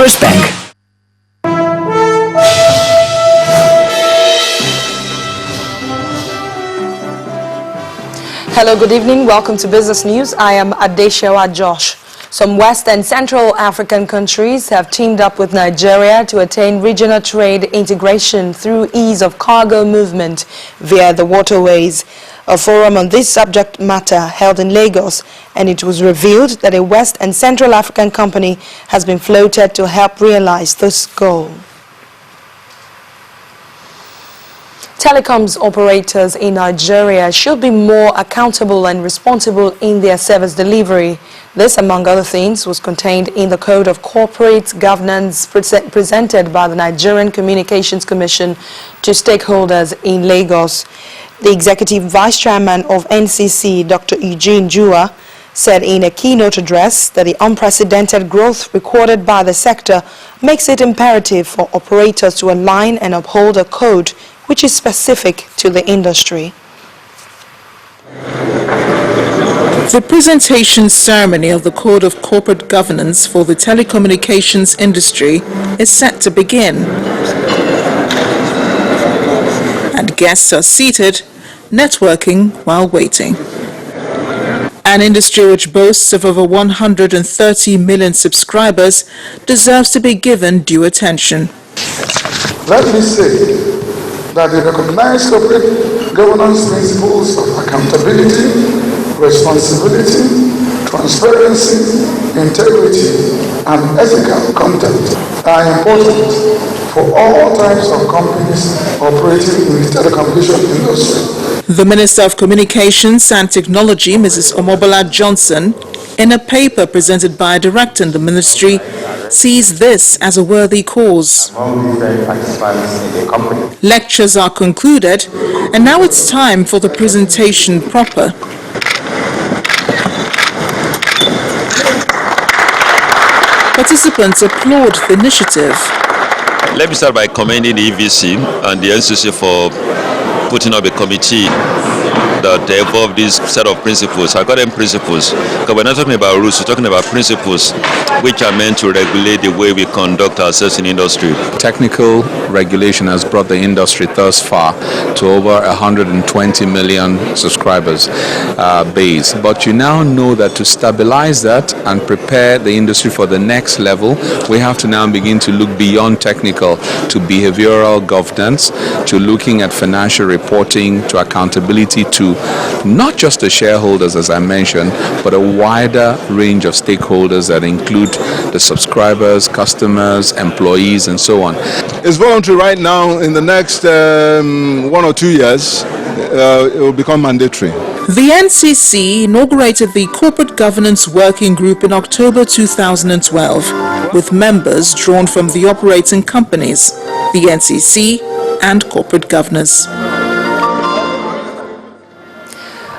First Bank. Hello, good evening. Welcome to Business News. I am Adeshewa Josh. Some West and Central African countries have teamed up with Nigeria to attain regional trade integration through ease of cargo movement via the waterways. A forum on this subject matter held in Lagos, and it was revealed that a West and Central African company has been floated to help realize this goal. Telecoms operators in Nigeria should be more accountable and responsible in their service delivery. This, among other things, was contained in the Code of Corporate Governance presented by the Nigerian Communications Commission to stakeholders in Lagos. The Executive Vice Chairman of NCC, Dr. Eugene Jua, said in a keynote address that the unprecedented growth recorded by the sector makes it imperative for operators to align and uphold a code which is specific to the industry. The presentation ceremony of the Code of Corporate Governance for the telecommunications industry is set to begin. And guests are seated, networking while waiting. An industry which boasts of over 130 million subscribers deserves to be given due attention. Let me say that the recognized corporate governance principles of accountability, responsibility, transparency, integrity, and ethical conduct are important for all types of companies operating in the telecommunication industry. The Minister of Communications and Technology, Mrs. Omobola Johnson, in a paper presented by a director in the ministry, sees this as a worthy cause. Lectures are concluded, and now it's time for the presentation proper. Participants applaud the initiative. Let me start by commending the EVC and the NCC for putting up a committee that evolved this set of principles. I call them principles because we're not talking about rules, we're talking about principles which are meant to regulate the way we conduct ourselves in industry. Technical regulation has brought the industry thus far to over 120 million subscribers base. But you now know that to stabilize that and prepare the industry for the next level, we have to now begin to look beyond technical to behavioral governance, to looking at financial reporting, to accountability, to not just the shareholders, as I mentioned, but a wider range of stakeholders that include the subscribers, customers, employees, and so on. It's voluntary right now. In the next 1 or 2 years, it will become mandatory. The NCC inaugurated the Corporate Governance Working Group in October 2012, with members drawn from the operating companies, the NCC, and corporate governors.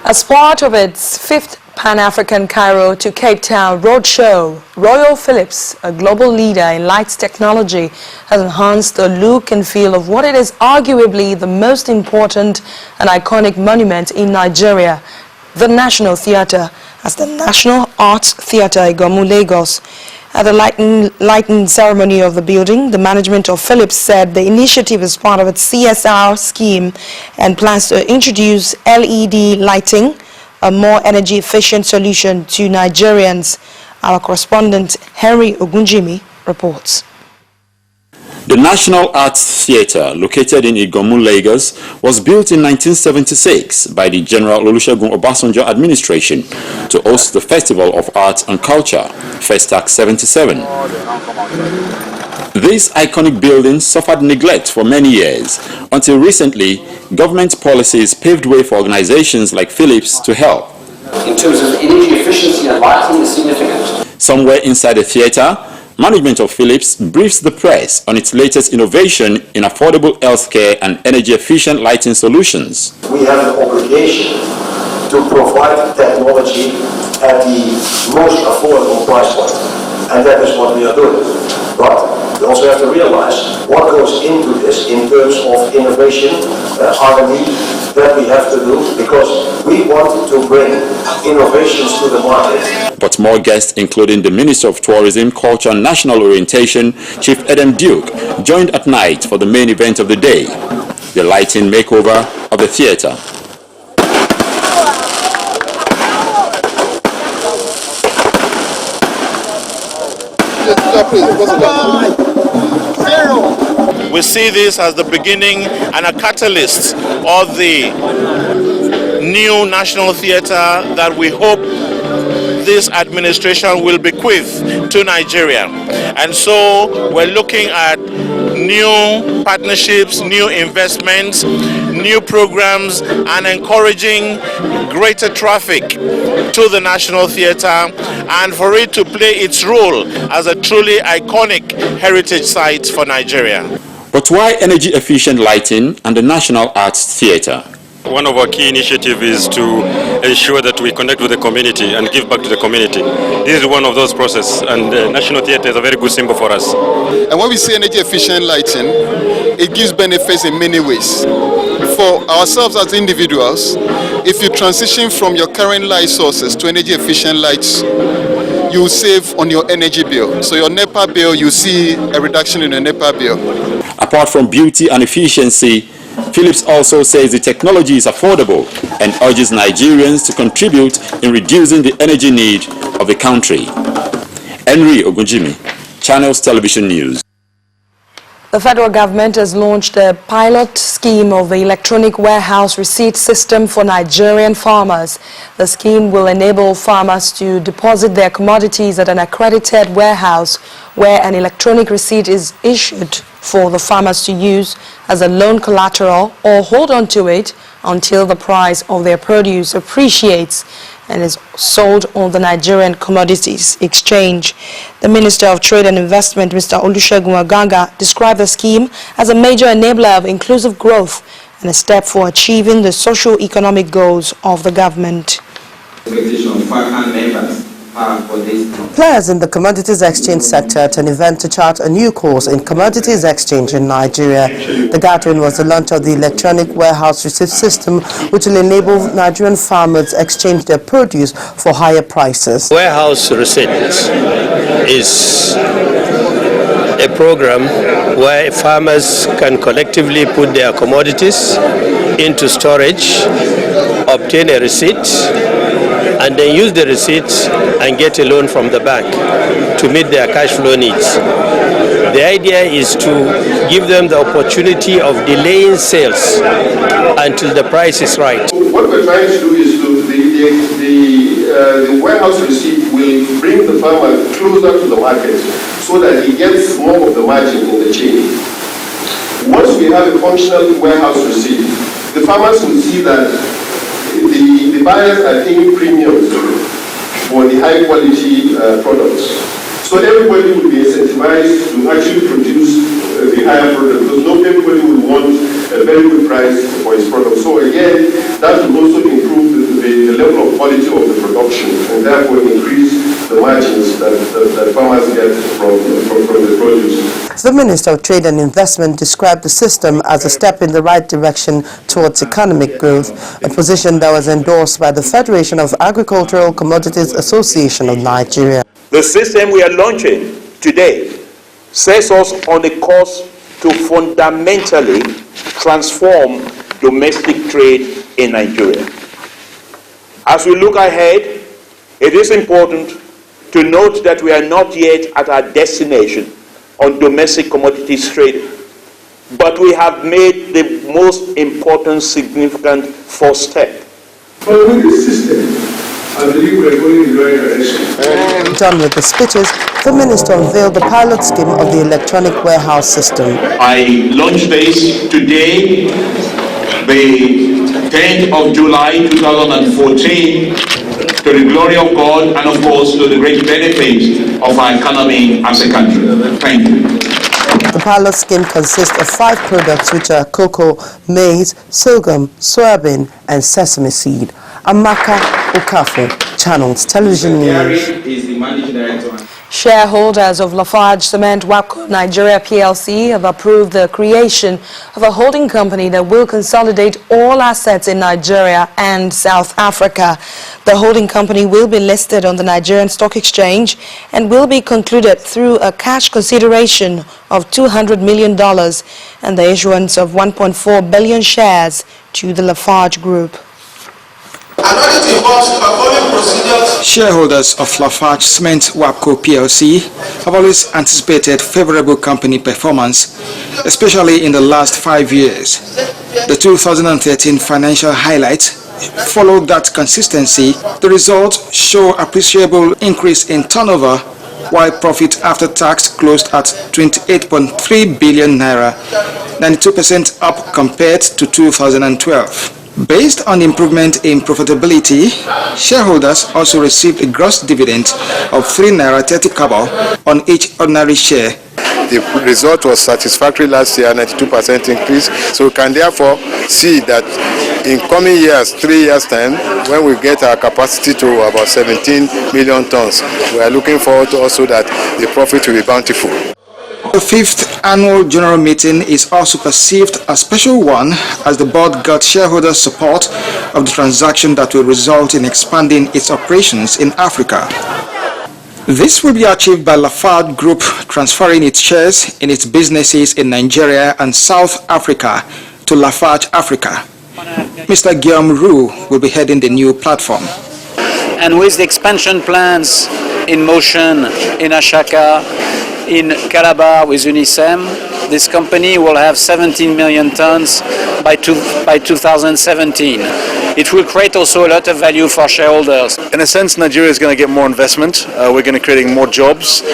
As part of its 5th Pan-African Cairo to Cape Town roadshow, Royal Philips, a global leader in lights technology, has enhanced the look and feel of what it is arguably the most important and iconic monument in Nigeria, the National Theatre, as the National Arts Theatre Igomu, Lagos. At the lighting ceremony of the building, the management of Philips said the initiative is part of its CSR scheme and plans to introduce LED lighting, a more energy-efficient solution to Nigerians. Our correspondent Henry Ogunjimi reports. The National Arts Theatre, located in Igomu, Lagos, was built in 1976 by the General Olusegun Obasanjo administration to host the Festival of Arts and Culture, Festac 77. This iconic building suffered neglect for many years, until recently, government policies paved way for organizations like Philips to help. In terms of energy efficiency and lighting is significant. Somewhere inside the theatre, management of Philips briefs the press on its latest innovation in affordable healthcare and energy-efficient lighting solutions. We have the obligation to provide technology at the most affordable price point, and that is what we are doing. But we also have to realize what goes into this in terms of innovation, R&D, that we have to do because we want to bring innovations to the market. But more guests, including the Minister of Tourism, Culture and National Orientation, Chief Adam Duke, joined at night for the main event of the day, the lighting makeover of the theatre. We see this as the beginning and a catalyst of the new National Theatre that we hope this administration will bequeath to Nigeria. And so we're looking at new partnerships, new investments, new programs, and encouraging greater traffic to the National Theatre and for it to play its role as a truly iconic heritage site for Nigeria. But why energy efficient lighting and the National Arts Theatre? One of our key initiatives is to ensure that we connect with the community and give back to the community. This is one of those processes, and National Theatre is a very good symbol for us. And when we say energy efficient lighting, it gives benefits in many ways. For ourselves as individuals, if you transition from your current light sources to energy efficient lights, you will save on your energy bill. So your NEPA bill, you see a reduction in your NEPA bill. Apart from beauty and efficiency, Phillips also says the technology is affordable and urges Nigerians to contribute in reducing the energy need of the country. Henry Ogunjimi, Channels Television News. The federal government has launched a pilot scheme of the electronic warehouse receipt system for Nigerian farmers. The scheme will enable farmers to deposit their commodities at an accredited warehouse where an electronic receipt is issued for the farmers to use as a loan collateral or hold on to it until the price of their produce appreciates and is sold on the Nigerian Commodities Exchange. The Minister of Trade and Investment, Mr. Olusegun Ogaga, described the scheme as a major enabler of inclusive growth and a step for achieving the socio-economic goals of the government. Players in the commodities exchange sector at an event to chart a new course in commodities exchange in Nigeria. The gathering was the launch of the electronic warehouse receipt system, which will enable Nigerian farmers exchange their produce for higher prices. Warehouse receipts is a program where farmers can collectively put their commodities into storage, obtain a receipt, and then use the receipt and get a loan from the bank to meet their cash flow needs. The idea is to give them the opportunity of delaying sales until the price is right. What we're trying to do is the warehouse receipt will bring the farmer closer to the market so that he gets more of the margin in the chain. Once we have a functional warehouse receipt, the farmers will see that the buyers are paying premiums for the high quality products. So everybody will be incentivized to actually produce the higher product because not everybody will want a very good price for his product. So again, that will also improve the level of quality of the production and therefore increase the margins that farmers get from the produce. The Minister of Trade and Investment described the system as a step in the right direction towards economic growth, a position that was endorsed by the Federation of Agricultural Commodities Association of Nigeria. The system we are launching today sets us on a course to fundamentally transform domestic trade in Nigeria. As we look ahead, it is important to note that we are not yet at our destination on domestic commodities trade, but we have made the most important significant first step. Following this system, I believe we are going in the right direction. Done with the speeches, the minister unveiled the pilot scheme of the electronic warehouse system. I launched this today, the 10th of July 2014, to the glory of God and of course to the great benefit of our economy as a country. Thank you. The pilot scheme consists of 5 products which are cocoa, maize, sorghum, soybean and sesame seed. Amaka Okafor, Channels Television News. Shareholders of Lafarge Cement WAPCO Nigeria PLC have approved the creation of a holding company that will consolidate all assets in Nigeria and South Africa. The holding company will be listed on the Nigerian Stock Exchange and will be concluded through a cash consideration of $200 million and the issuance of 1.4 billion shares to the Lafarge Group. Shareholders of Lafarge Cement WAPCO PLC have always anticipated favorable company performance, especially in the last 5 years. The 2013 financial highlights followed that consistency. The results show appreciable increase in turnover, while profit after tax closed at 28.3 billion naira, 92% up compared to 2012. Based on improvement in profitability, shareholders also received a gross dividend of 3 naira 30 kobo on each ordinary share. The result was satisfactory last year, 92% increase. So we can therefore see that in coming years, 3 years' time, when we get our capacity to about 17 million tons, we are looking forward to also that the profit will be bountiful. The 5th annual general meeting is also perceived a special one as the board got shareholder support of the transaction that will result in expanding its operations in Africa. This will be achieved by Lafarge Group transferring its shares in its businesses in Nigeria and South Africa to Lafarge Africa. Mr. Guillaume Roux will be heading the new platform. And with the expansion plans in motion in Ashaka, in Calabar with Unisem, this company will have 17 million tons by 2017. It will create also a lot of value for shareholders. In a sense, Nigeria is going to get more investment. We're going to create more jobs,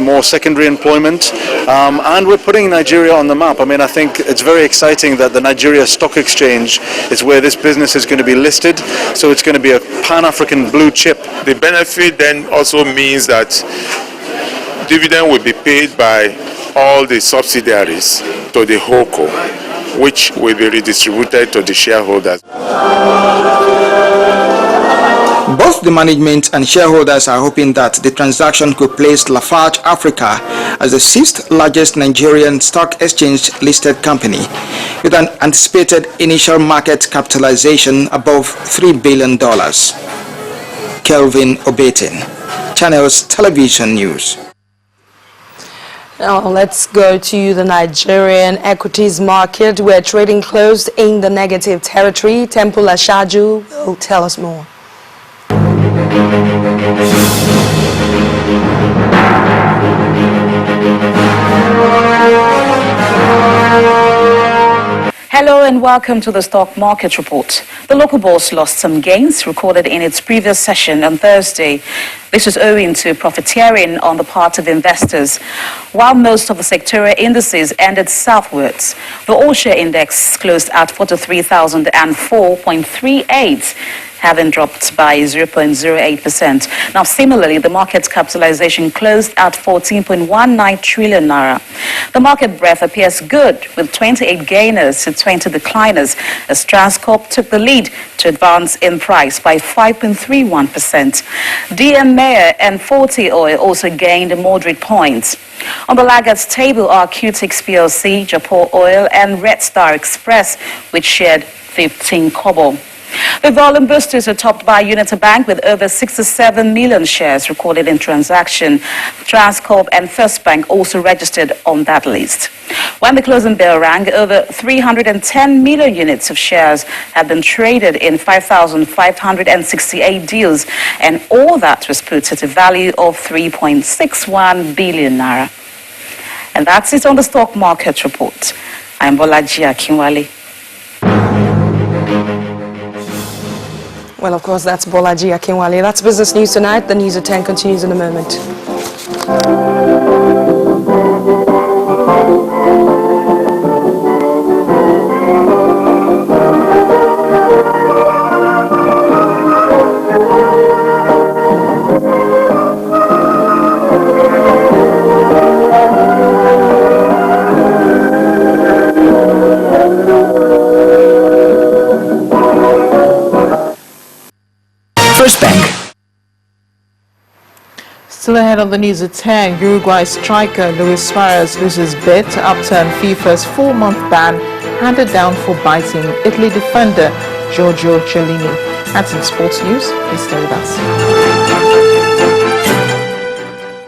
more secondary employment, and we're putting Nigeria on the map. I mean, I think it's very exciting that the Nigeria Stock Exchange is where this business is going to be listed. So it's going to be a Pan-African blue chip. The benefit then also means that dividend will be paid by all the subsidiaries to the HOCO, which will be redistributed to the shareholders. Both the management and shareholders are hoping that the transaction could place Lafarge Africa as the 6th largest Nigerian stock exchange listed company, with an anticipated initial market capitalization above $3 billion. Kelvin Obetin, Channels Television News. Now let's go to the Nigerian equities market where trading closed in the negative territory. Temple Ashaju will tell us more. Hello and welcome to the Stock Market Report. The local bourse lost some gains recorded in its previous session on Thursday. This was owing to profiteering on the part of investors. While most of the sectoral indices ended southwards, the all-share index closed at 43,004.38. having dropped by 0.08%. Now, similarly, the market's capitalization closed at 14.19 trillion naira. The market breadth appears good, with 28 gainers to 20 decliners, as Transcorp took the lead to advance in price by 5.31%. DM Mayer and 40 Oil also gained moderate points. On the laggards table are Qtix PLC, Japan Oil, and Red Star Express, which shared 15 kobo. The volume boosters are topped by Unity Bank with over 67 million shares recorded in transaction. Transcorp and First Bank also registered on that list. When the closing bell rang, over 310 million units of shares had been traded in 5,568 deals, and all that was put at a value of 3.61 billion naira. And that's it on the Stock Market Report. I'm Bolaji Akinwale. Well, of course, that's Bolaji Akinwale. That's Business News Tonight. The News at 10 continues in a moment. Still ahead on the news at 10, Uruguay striker Luis Suarez loses bid to upturn FIFA's 4-month ban handed down for biting Italy defender Giorgio Chiellini. That's in sports news. Please stay with us.